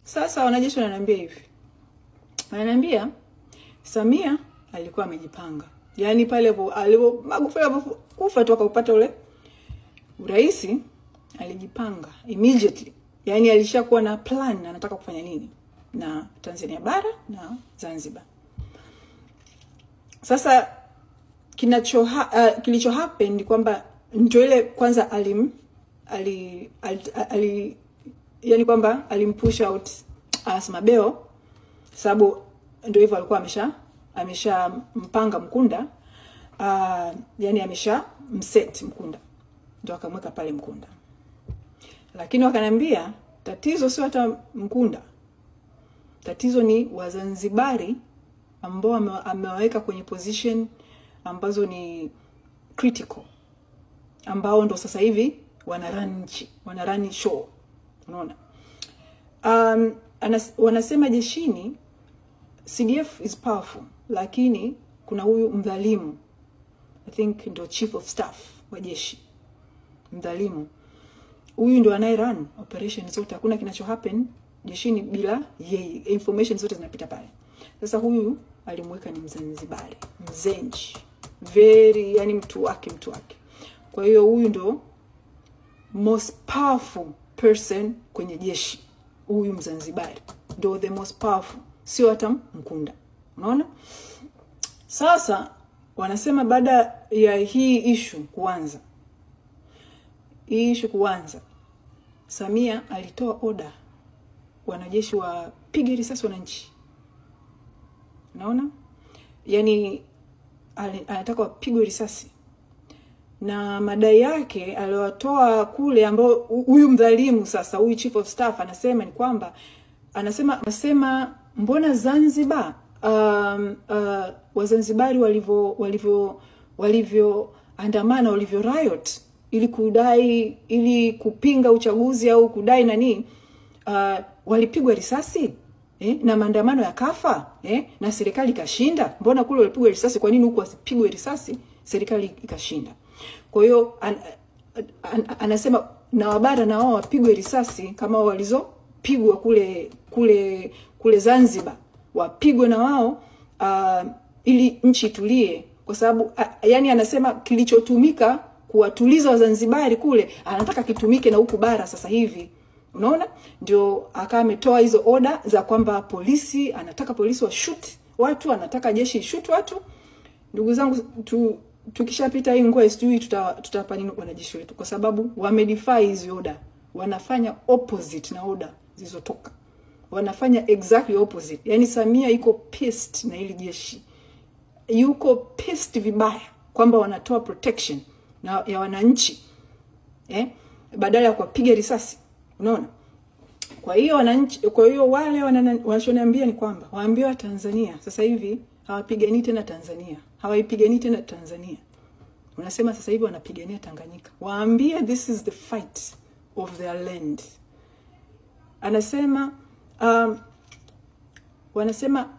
Sasa wanajeshi wananiambia hivi. Wananiambia Samia alikuwa amejipanga. Yaani pale alipo Magufuli kufa tu akapata ule urais, alijipanga immediately. Yaani alishakuwa na plan anataka kufanya nini na Tanzania bara na Zanzibar. Sasa kilicho happen ni kwamba ndio ile kwanza yani kwamba alimpush out Asma Beo, sababu ndio hivyo alikuwa amesha mpanga Mkunda, yani amesha mset Mkunda, ndio akamweka pale Mkunda. Lakini wakaniambia tatizo sio hata Mkunda, tatizo ni Wazanzibari ambao amewaweka kwenye position ambazo ni critical, ambao ndo sasa hivi wanarun show, unaona. Wanasema jeshini CDF is powerful, lakini kuna huyu mdhalimu, I think ndo chief of staff wa jeshi, mdhalimu huyu ndo anaye-run operation zote. Hakuna kinacho happen jeshini bila yeye, information zote zinapita pale. Sasa huyu alimweka ni Mzanzibari, mzenji, very, yani mtu wake. Kwa hiyo huyu ndo most powerful person kwenye jeshi. Huyu Mzanzibari ndo the most powerful, sio hata Mkunda, unaona. Sasa wanasema baada ya hii issue kuanza, Samia alitoa order wanajeshi wapige risasi wananchi, unaona. Yani anataka wapigwe risasi, na madai yake aliwatoa kule, ambao huyu mdhalimu sasa, huyu chief of staff anasema ni kwamba anasema mbona Zanzibar Wazanzibari walivyo andamana, walivyo riot ili kupinga uchaguzi au kudai nani, walipigwa risasi na maandamano yakafa na serikali ikashinda. Mbona kule walipigwa risasi, kwa nini huku wasipigwe risasi serikali ikashinda? Kwa hiyo anasema na wabara na wao wapigwe risasi kama walizopigwa kule Zanzibar, wapigwe na wao ili nchi tulie. Kwa sababu yani anasema kilichotumika kuwatuliza Wazanzibari kule anataka kitumike na huku bara sasa hivi, unaona. Ndio akawa ametoa hizo order za kwamba anataka polisi wa shoot watu, anataka jeshi shoot watu. Ndugu zangu, tukishapita hii ngwe sijui tutapa nini wanajeshi wetu, kwa sababu wamedefy hizo order, wanafanya opposite na order zilizotoka, wanafanya exactly opposite. Yani Samia yuko pissed na ili jeshi, yuko pissed vibaya kwamba wanatoa protection ya wananchi badala ya kuwapiga risasi, unaona. Kwa hiyo wale wanachoniambia ni kwamba waambiwa Tanzania sasa hivi hawapigani tena Tanzania, hawaipigani tena Tanzania, unasema sasa hivi wanapigania Tanganyika. Waambie this is the fight of their land. Anasema wanasema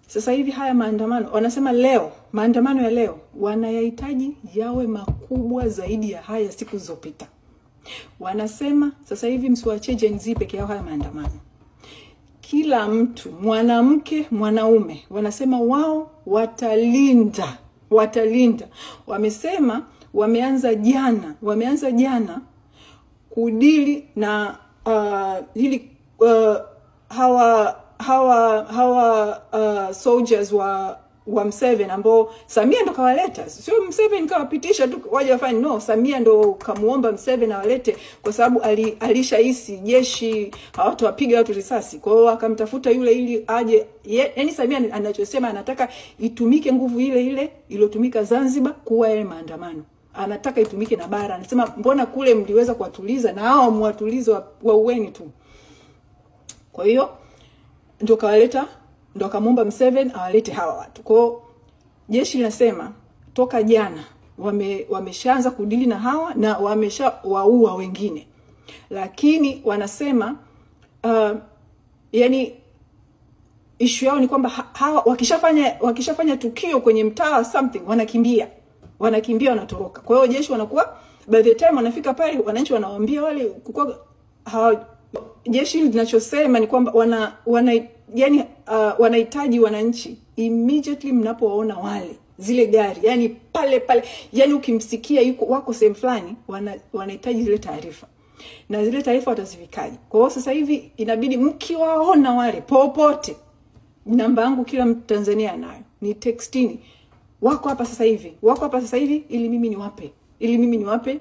sasa hivi haya maandamano, wanasema maandamano ya leo wanayahitaji yawe makubwa zaidi ya haya siku zilizopita. Wanasema sasa hivi msiwache Gen Z peke yao haya maandamano, kila mtu, mwanamke, mwanaume, wanasema wao watalinda. Wamesema wameanza jana kudili na hawa soldiers wa Mseven, ambao Samia ndo kawaleta. Sio Mseven kawapitisha tu waje wafanye, no, Samia ndo kamuomba Mseven awalete, kwa sababu alishahisi jeshi hawatawapiga watu risasi. Kwa hiyo akamtafuta yule ili aje. Yani Samia anachosema, anataka itumike nguvu ile iliyotumika Zanzibar kuwa ile maandamano, anataka itumike na bara. Anasema mbona kule mliweza kuwatuliza, na hao mwatulize wa uweni tu. Kwa hiyo ndo kawaleta, ndo akamuomba Mseven awalete hawa watu. Kwa jeshi linasema toka jana wameshaanza kudili na hawa na wameshawaua wengine. Lakini wanasema yani issue yao ni kwamba hawa wakishafanya tukio kwenye mtaa something, wanakimbia wanatoroka. Kwa hiyo jeshi wanakuwa by the time wanafika pale, wananchi wanawaambia wale kukua jeshi hili linachosema ni kwamba wanahitaji wananchi immediately mnapoona wale zile gari, yani pale yani ukimsikia wako sehemu fulani, wanahitaji zile taarifa. Na zile taarifa watazifikaje? Kwa hiyo sasa hivi inabidi mkiwaona wale popote, namba yangu kila Mtanzania anayo, ni textini, wako hapa sasa hivi ili mimi niwape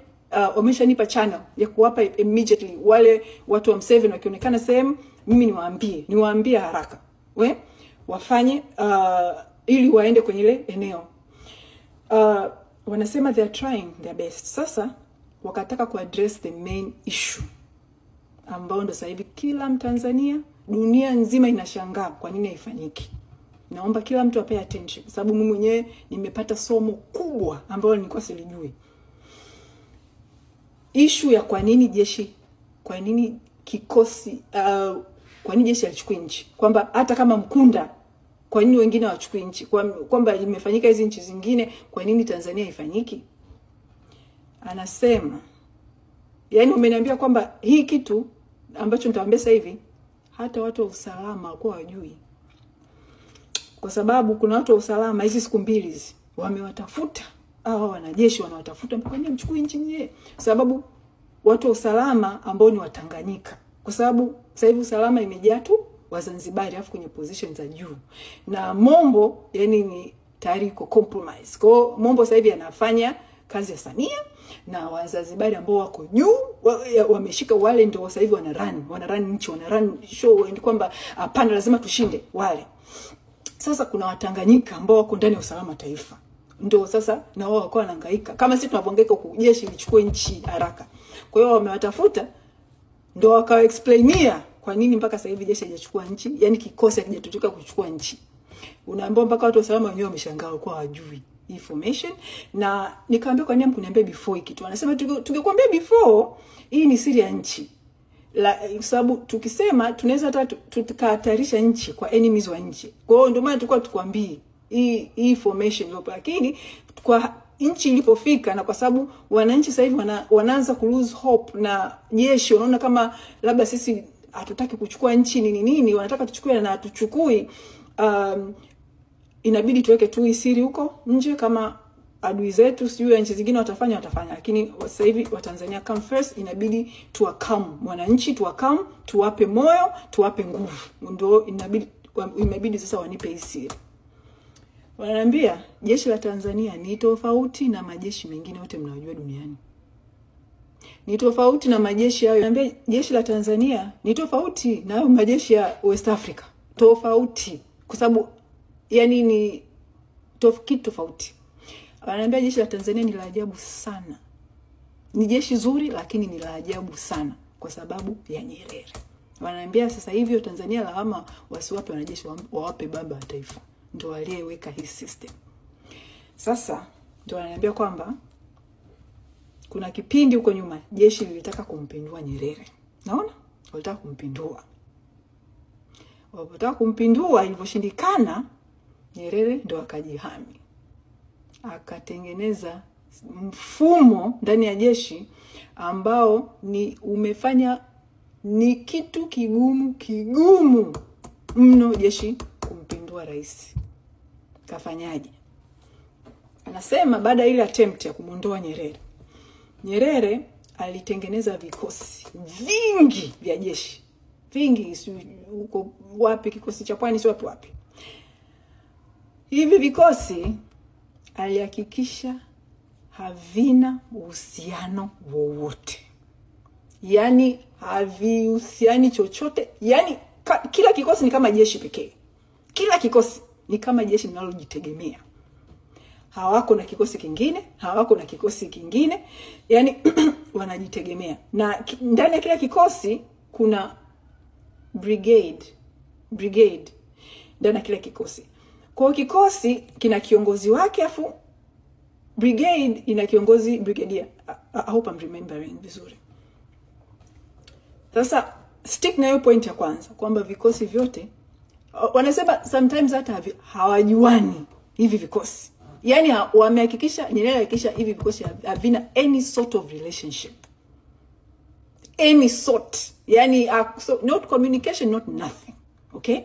wameshanipa channel ya kuwapa immediately wale watu wa M7 wakionekana sehemu, mimi niwaambie haraka wafanye ili waende kwenye ile eneo. Wanasema they are trying their best. Sasa wakataka kuaddress the main issue ambao ndo sasa hivi kila Mtanzania, dunia nzima inashangaa kwa nini haifanyiki. Naomba kila mtu apae attention, sababu mimi mwenyewe nimepata somo kubwa ambalo nilikuwa silijui. Issue ya kwa nini jeshi alichukua nchi, kwamba hata kama Mkunda, kwa nini wengine hawachukui nchi, kwamba imefanyika hizi nchi zingine, kwa nini Tanzania haifanyiki? Anasema yani umeniambia kwamba hii kitu ambacho nitawaambia sasa hivi hata watu wa usalama walikuwa wajui, kwa sababu kuna watu wa usalama hizi siku mbili hizi wamewatafuta wanajeshi, wanawatafuta mpaka nini mchukue nchi nyie, sababu watu wa usalama ambao ni Watanganyika, kwa sababu sasa hivi usalama imejaa tu Wazanzibari afu kwenye position za juu, na Mombo yani ni tayari iko compromise. Kwa Mombo sasa hivi anafanya kazi ya Samia, na Wazanzibari ambao wako juu wameshika wale, ndio sasa hivi wanarun nchi, wanarun show, ndio kwamba hapana, lazima tushinde wale. Sasa kuna Watanganyika ambao wako ndani ya usalama taifa, ndio sasa na wao wako wanahangaika kama sisi tunavyohangaika kwa jeshi lichukue nchi haraka. Kwa hiyo wamewatafuta, ndio wakawa explainia kwa nini mpaka sasa hivi jeshi hajachukua nchi, yani kikosi hakijatoka kuchukua nchi. Unaambiwa mpaka watu wa usalama wenyewe wameshangaa kwa hawajui information. Na nikaambia kwa nini mkuniambia before kitu. Wanasema tungekwambia before, hii ni siri ya nchi. Sababu tukisema tunaweza hata tukahatarisha nchi kwa enemies wa nchi. Kwa hiyo ndio maana tulikuwa tukwambie hii information leo, lakini kwa nchi ilipofika, na kwa sababu wananchi sasa hivi wanaanza ku lose hope, na jeshi wanaona kama labda sisi hatutaki kuchukua nchi nini, wanataka tuchukue na hatuchukui, inabidi tuweke tu siri huko nje, kama adui zetu sijui nchi zingine watafanya, lakini sasa hivi Watanzania come first, inabidi tuwakam wananchi, tuwape moyo, tuwape nguvu, ndio inabidi sasa wanipe siri. Wananiambia jeshi la Tanzania ni tofauti na majeshi mengine yote mnayojua duniani. Ni tofauti na majeshi hayo. Wananiambia jeshi la Tanzania ni tofauti na majeshi ya West Africa. Tofauti kwa sababu yani ni tofauti. Wananiambia jeshi la Tanzania ni la ajabu sana. Ni jeshi zuri lakini ni la ajabu sana kwa sababu ya Nyerere. Wananiambia sasa hivi Tanzania lawama wasiwape wanajeshi, wawape baba wa taifa. Ndio aliyeweka hii system. Sasa ndio wananiambia kwamba kuna kipindi huko nyuma jeshi lilitaka kumpindua Nyerere. Naona? Walitaka kumpindua. Walipotaka kumpindua, iliposhindikana, Nyerere ndio akajihami. Akatengeneza mfumo ndani ya jeshi ambao umefanya ni kitu kigumu mno jeshi kumpindua rais. Kafanyaje? Anasema baada ile attempt ya kumuondoa Nyerere alitengeneza vikosi vingi vya jeshi. Vingi huko wapi, kikosi cha Pwani sio wapi. Hivi vikosi alihakikisha havina uhusiano wowote. Yani havihusiani chochote. Yani kila kikosi ni kama jeshi pekee. Kila kikosi ni kama jeshi linalojitegemea. Hawako na kikosi kingine, yani wanajitegemea. Na ndani ya kila kikosi kuna brigade ndani ya kila kikosi. Kwa kikosi kina kiongozi wake, afu brigade ina kiongozi brigadier. I hope I'm remembering vizuri. Sasa stick na hiyo point ya kwanza kwamba vikosi vyote wanasema sometimes hata hawajuani hivi vikosi. Yani wamehakikisha, Nyerere hakikisha hivi vikosi havina any sort of relationship. any sort. Yani so not communication, not nothing. Okay?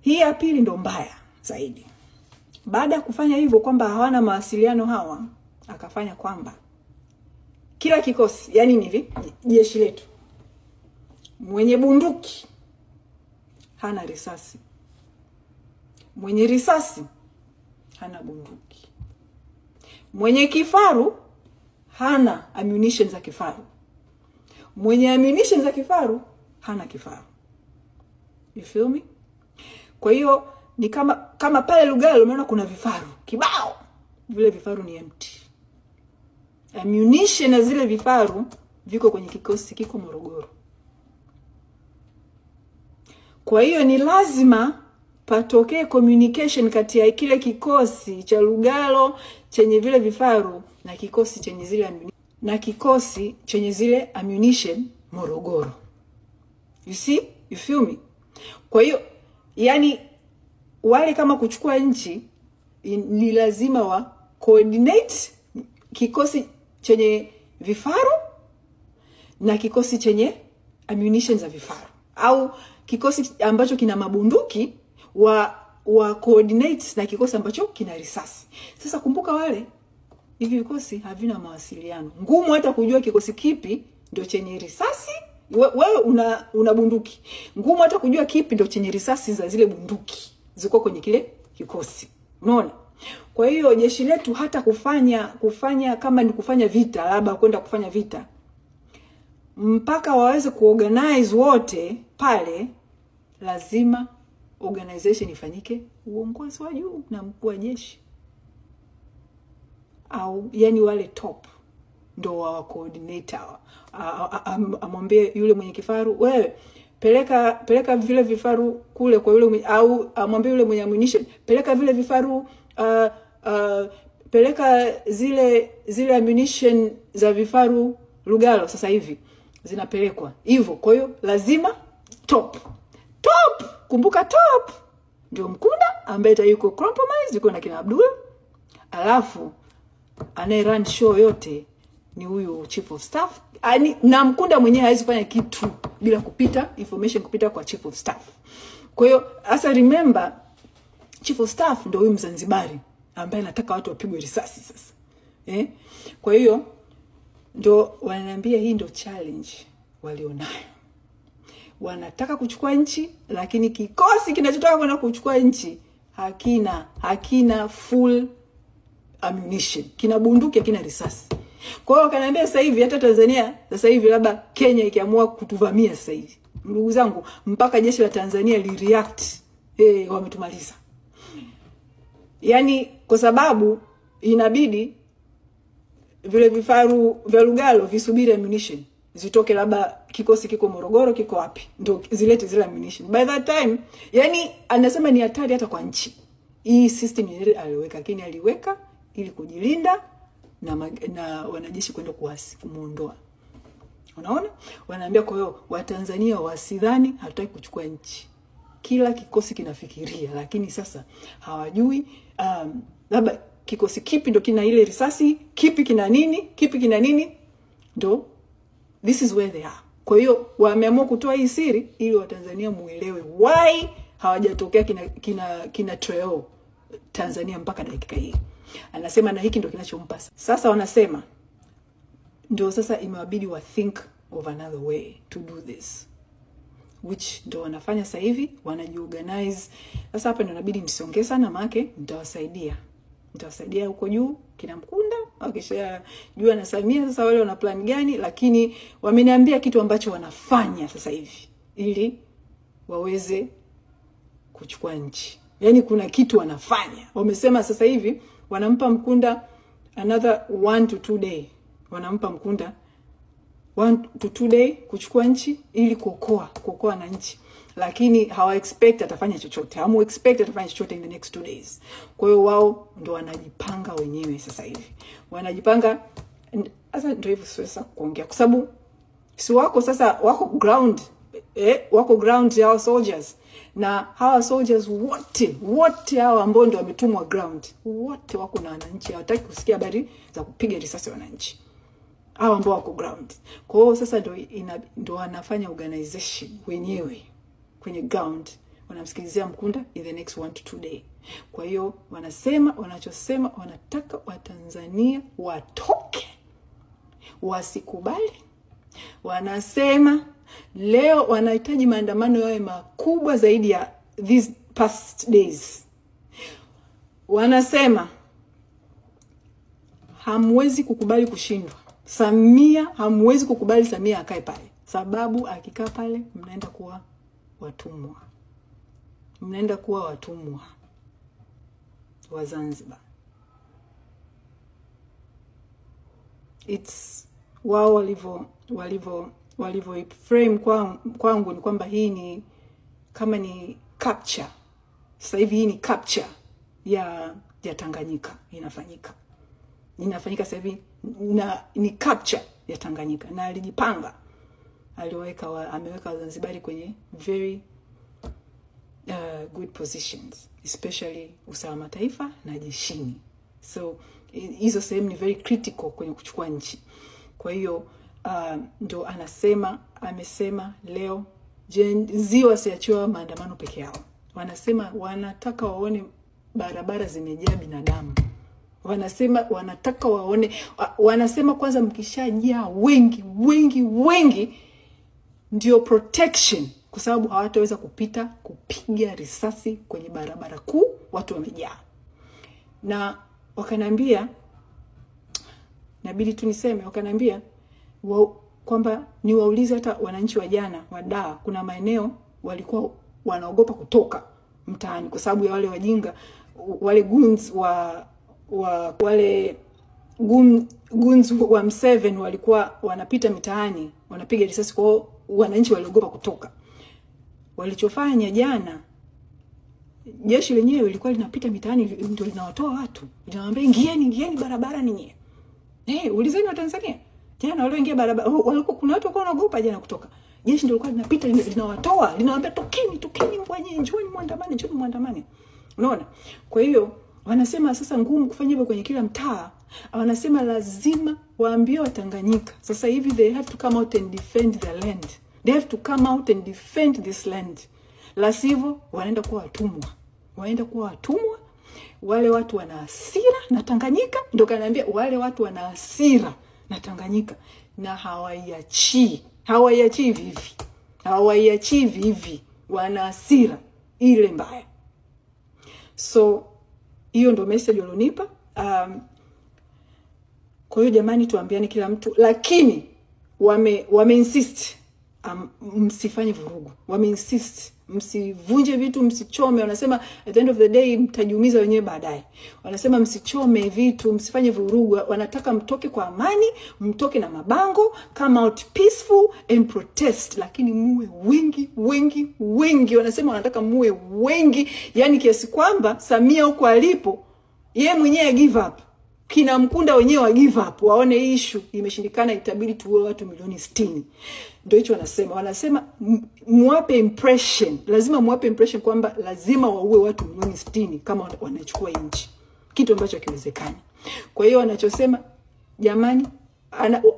Hii ya pili ndo mbaya zaidi. Baada ya kufanya hivyo kwamba hawana mawasiliano hawa, akafanya kwamba kila kikosi, yani ni hivi, jeshi letu, mwenye bunduki hana risasi, mwenye risasi hana bunduki, mwenye kifaru hana ammunition za kifaru, mwenye ammunition za kifaru hana kifaru. You feel me? Kwa hiyo ni kama pale Lugalo umeona kuna vifaru kibao, vile vifaru ni empty. Ammunition na zile vifaru viko kwenye kikosi kiko Morogoro. Kwa hiyo ni lazima patokee communication kati ya kile kikosi cha Lugalo chenye vile vifaru na kikosi chenye zile ammunition Morogoro. You see? You feel me? Kwa hiyo yani wale kama kuchukua nchi ni lazima wa coordinate kikosi chenye vifaru na kikosi chenye ammunition za vifaru, au kikosi ambacho kina mabunduki wa coordinate na kikosi ambacho kina risasi. Sasa kumbuka wale hivi vikosi havina mawasiliano. Ngumu hata kujua kikosi kipi ndio chenye risasi. Wewe una bunduki. Ngumu hata kujua kipi ndio chenye risasi za zile bunduki ziko kwenye kile kikosi. Unaona? Kwa hiyo jeshi letu hata kufanya kama ni kufanya vita, labda kwenda kufanya vita, mpaka waweze kuorganize wote pale, lazima organization ifanyike uongozi wa juu na mkuu wa jeshi, au yani wale top ndo wa coordinator. Amwambie yule mwenye kifaru, wewe peleka vile vifaru kule kwa yule, au amwambie yule mwenye ammunition, peleka vile vifaru, peleka zile ammunition za vifaru Lugalo sasa hivi zinapelekwa hivyo. Kwa hiyo lazima top, kumbuka top ndio Mkunda ambaye yuko compromise, yuko na kina Abdul, alafu anaye run show yote ni huyu chief of staff. Na Mkunda mwenyewe hawezi kufanya kitu bila kupita information kupita kwa chief of staff. Kwa hiyo asa remember, chief of staff ndio huyu Mzanzibari ambaye anataka watu wapigwe risasi sasa. Kwa hiyo ndio wananiambia hii ndio challenge walionayo. Wanataka kuchukua nchi, lakini kikosi kinachotaka kwenda kuchukua nchi hakina full ammunition, kina bunduki, hakina risasi. Kwa hiyo wakaniambia sasa hivi hata Tanzania, sasa hivi labda Kenya ikiamua kutuvamia sasa hivi, ndugu zangu, mpaka jeshi la Tanzania li react, wametumaliza. Yani kwa sababu inabidi vile vifaru vya Lugalo visubiri ammunition zitoke, labda kikosi kiko Morogoro, kiko wapi, ndio zilete zile ammunition. By that time, yani anasema ni hatari hata kwa nchi. Hii system Nyerere aliweka, lakini aliweka ili kujilinda na wanajeshi kwenda kuasi kumuondoa. Unaona? Wanaambia kwa hiyo Watanzania wasidhani hataki kuchukua nchi. Kila kikosi kinafikiria, lakini sasa hawajui labda kikosi kipi ndo kina ile risasi, kipi kina nini, ndo this is where they are. Kwa hiyo wameamua kutoa hii siri ili Watanzania muelewe why hawajatokea kina trail Tanzania mpaka dakika hii. Anasema na hiki ndo kinachompa. Sasa wanasema ndio sasa imewabidi wa think of another way to do this, which ndo wanafanya sasa hivi, wanajiorganize. Sasa hapa ndo inabidi nisongee sana, maana nitawasaidia huko juu kina Mkunda, wakisha jua na Samia sasa wale wana plan gani, lakini wameniambia kitu ambacho wanafanya sasa hivi ili waweze kuchukua nchi. Yani kuna kitu wanafanya. Wamesema sasa hivi wanampa Mkunda another 1 to 2 day. Wanampa Mkunda 1 to 2 day kuchukua nchi ili kuokoa na nchi. Lakini hawa expect atafanya chochote. Hamu expect atafanya chochote in the next 2 days. Kwa hiyo wao ndo wanajipanga wenyewe sasa hivi. Wanajipanga sasa, ndio hivyo sasa kuongea. Kwa sababu si wako sasa wako ground. Wako ground ya soldiers. Na hawa soldiers wote hawa ambao ndio wametumwa ground, wote wako na wananchi, hawataki kusikia habari za kupiga risasi wananchi. hao ambao wako ground. Kwa hiyo sasa ndo wanafanya organization wenyewe kwenye ground, wanamsikilizia Mkunda in the next 1 to 2 day. Kwa hiyo wanasema, wanachosema, wanataka Watanzania watoke, wasikubali. Wanasema leo wanahitaji maandamano yawe makubwa zaidi ya these past days. Wanasema hamwezi kukubali kushindwa. Samia, hamwezi kukubali Samia akae pale, sababu akikaa pale mnaenda kuwa watumwa. Mnaenda kuwa watumwa wa Zanzibar. It's wao walivyo frame kwangu ni kwamba hii ni kama ni capture. Sasa hivi hii ni capture ya Tanganyika inafanyika sasa hivi, na ni capture ya Tanganyika, na alijipanga, ameweka Zanzibari kwenye very good positions, especially usalama taifa na jeshini. So hizo sehemu ni very critical kwenye kuchukua nchi. Kwa hiyo ndo amesema leo Gen-Z wasiachiwa maandamano peke yao. Wanasema wanataka waone barabara zimejaa binadamu. Wanasema wanataka waone, wanasema kwanza mkishajaa wengi ndio protection, kwa sababu hawataweza kupiga risasi kwenye barabara kuu, watu wamejaa. Na wakaniambia, nabidi tu niseme, wakaniambia kwamba niwaulize hata wananchi wa jana wa Dar, kuna maeneo walikuwa wanaogopa kutoka mtaani kwa sababu ya wale wajinga, wale goons wale goons wa M7 walikuwa wanapita mitaani wanapiga risasi, kwa wananchi waliogopa kutoka. Walichofanya jana, jeshi lenyewe lilikuwa linapita mitaani, ndio linawatoa watu, linawaambia ingieni barabara ninyi. Ulizeni wa Tanzania jana walioingia barabara, walikuwa kuna watu walikuwa wanaogopa jana kutoka. Jeshi ndio lilikuwa linapita linawatoa, linawaambia tokeni mbwenye, njoni muandamane. Unaona? Kwa hiyo wanasema sasa ngumu kufanya hivyo kwenye kila mtaa. Wanasema lazima waambie Watanganyika sasa hivi they have to come out and defend their land. They have to come out and defend this land. La sivyo wanaenda kuwa watumwa. Wale watu wana hasira na Tanganyika, ndio kanaambia wale watu wana hasira na Tanganyika, na hawaiachi vivi, wana hasira ile mbaya. So hiyo ndo message walionipa. Kwa hiyo jamani, tuambiane kila mtu, lakini wame insist msifanye vurugu. Wame insist msivunje vitu, msichome. Wanasema at the end of the day mtajiumiza wenyewe baadaye. Wanasema msichome vitu, msifanye vurugu. Wanataka mtoke kwa amani, mtoke na mabango, come out peaceful and protest, lakini muwe wengi. Wanasema wanataka muwe wengi, yani kiasi kwamba Samia huko alipo yeye mwenyewe give up, kina Mkunda wenyewe wa give up, waone issue imeshindikana, itabidi tuwe watu milioni 60. Ndio hicho wanasema muwape impression, lazima muwape impression kwamba lazima waue watu milioni 60 kama wanachukua nchi, kitu ambacho hakiwezekani. Kwa hiyo wanachosema jamani,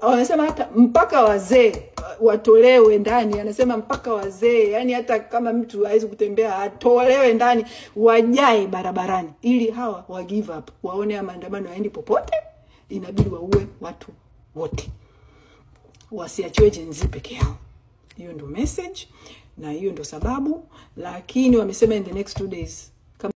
wanasema hata mpaka wazee watolewe ndani. Anasema mpaka wazee, yani hata kama mtu hawezi kutembea atolewe ndani, wajae barabarani, ili hawa wa give up, waone ya maandamano yaendi popote. Inabidi waue watu wote, wasiachiwe Gen-Z peke yao. Hiyo ndio message na hiyo ndio sababu. Lakini wamesema in the next 2 days